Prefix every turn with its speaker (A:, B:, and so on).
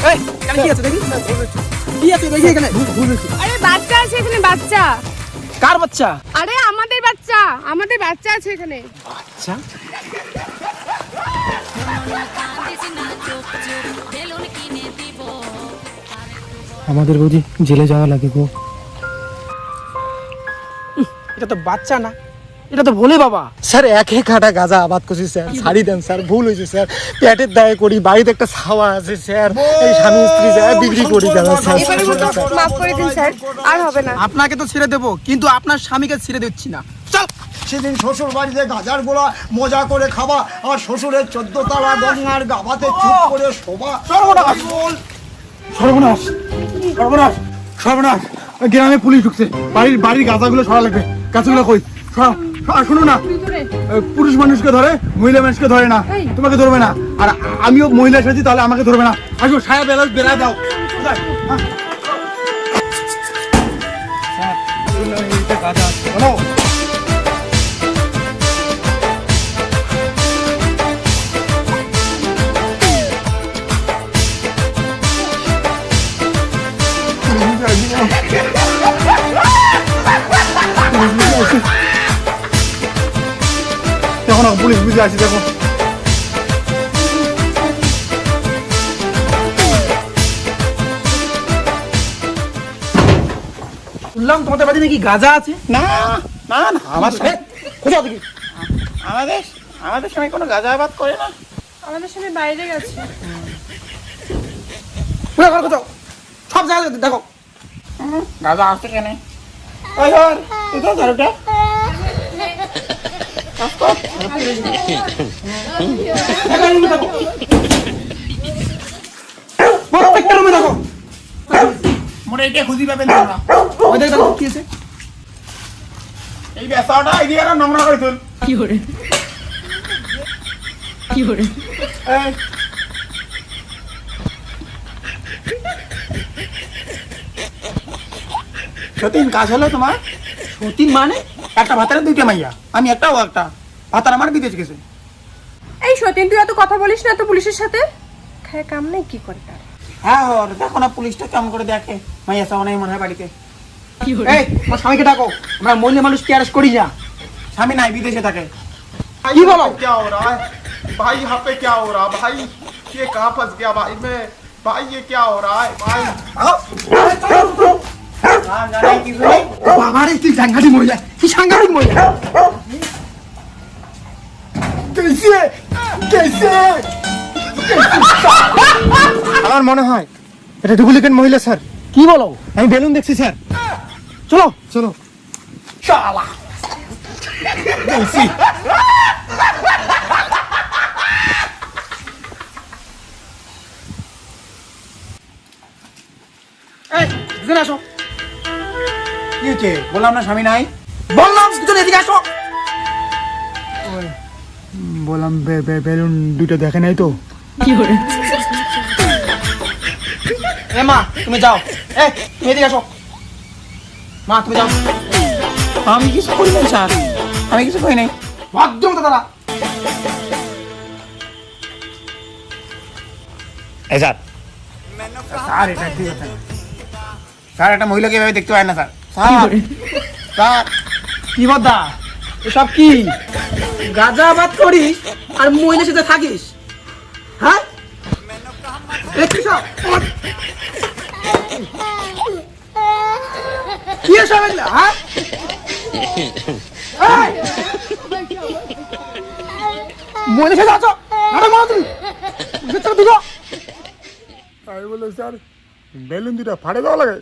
A: এই এখানে কি আছে দেখি? কি আছে দেখি এখানে?
B: আরে বাচ্চা আছে এখানে, বাচ্চা।
A: কার বাচ্চা?
B: আরে আমাদের বাচ্চা, আমাদের বাচ্চা আছে এখানে।
A: আচ্ছা
C: আমাদের বৌদি জেলে যাওয়া লাগে গো।
A: এটা তো বাচ্চা না, এটা তো ভোলে বাবা।
C: স্যার একে কাটা গাঁজা আবাদ করছি স্যার, ছাড়ি দেন স্যার, ভুল হয়েছে স্যার, পেটের দায়ে করি, বাড়িতে একটা ছাওয়া আছে স্যার, এই স্বামী স্ত্রী যায় বিক্রি করি গাঁজা স্যার।
B: এবারে মাফ করে দিন স্যার, আর হবে না।
A: আপনাকে তো ছেড়ে দেবো, কিন্তু আপনার স্বামীকে ছেড়ে দিচ্ছি না। চল।
D: সেদিন শ্বশুর বাড়িতে গাজার গোলা মজা করে খাওয়া, আর শ্বশুরের 14 তলা গঙ্গার গাবাতে চুপ করে শোভা।
A: সর্বনাশ সর্বনাশ সর্বনাশ সর্বনাশ, গ্রামে পুলিশ ঢুকছে, বাড়ির গাছাগুলো সরা লাগবে। গাছগুলো কই? শোনো না, পুরুষ মানুষকে ধরে, মহিলা মানুষকে ধরে না, তোমাকে ধরবে না। আর আমিও মহিলা এসেছি, তাহলে আমাকে ধরবে না। আসো, সায়া বেলা দাও। দেখো না, পুলিশ বুঝে আসি, দেখো। শুনলাম তোমাদের বাড়ি নাকি গাঁজা আছে?
C: না না না, আমার স্বামী কোথাও দেখি, আমাদের স্বামী কোনো গাঁজা আবাদ করে না।
B: আমাদের সাথে বাইরে গেছে।
A: কোথাও সব জায়গায় দেখো
C: গাঁজা আসছে কেন? ওই ধর, তুই তো ধর ওটা।
A: প্রত্যেকটা রুমে দেখো।
C: মোরে এটা খুঁজি পাবেন তোমরা।
A: ওই দেখো কি আছে।
C: এই বেসাটা এদিকে নোংরা করে তুল।
B: কি করে?
C: এই সতীন কাজ হলো তোমার?
A: সতীন মানে?
C: একটা ভাতারে দুইটা মাইয়া, আমি একটা ও একটা। ভাতার আমার বিদেশ গেছে।
B: এই সতীন, তুই এত কথা বলিস না তো পুলিশের সাথে। খায় কাম নেই, কি করে তার?
C: হ্যাঁ হর, দেখো না পুলিশটা কেমন করে দেখে। মাইয়া সামনে মনে হয় বাড়িতে।
A: এই আমার স্বামীকে ডাকো, আমরা মহিলা মানুষ কি অ্যারেস্ট করি না।
C: স্বামী নাই, বিদেশে থাকে।
A: কি বলো?
E: क्या हो रहा है भाई? यहाँ पे क्या हो रहा है भाई? ये कहाँ फंस गया भाई मैं? भाई ये क्या हो रहा है भाई?
A: বাবা রে, তুই সাংঘাতিক মহিলা, কি সাংঘাতিক মহিলা।
C: আমার মনে হয় এটা ডুপ্লিকেট মহিলা স্যার।
A: কি বলো?
C: আমি বেলুন দেখছি স্যার।
A: চলো
C: চলো।
A: শালা। এই দুজন আসো।
C: কি হচ্ছে? বললাম না স্বামী নাই।
A: বললাম দুজন এদিকে আসো।
C: বললাম বেলুন দুটো দেখে নাই তো।
A: এ মা তুমি যাও, এই তুমি এদিকে আসো। মা তুমি যাও।
C: আমি কিছু করি নাই স্যার, আমি কিছু করি নাই।
A: ভদ্র তো দাদা।
C: এই স্যার, স্যার এটা ঠিক আছে স্যার, একটা মহিলাকে এভাবে দেখতে পায় না স্যার। স্যার
A: কি বদা এসব কি? গাঁজাবাদ করিস আর মহিলার সাথে থাকিস? হ্যাঁ কি সব? কি এসব এগুলা, হ্যাঁ? এই! মহিলার সাথে আছো? নাটক মারো তুমি। ভিতরে ঢুকো।
C: আমি বললাম স্যার বেলুন দুটা ফাড়ে দেওয়া লাগে।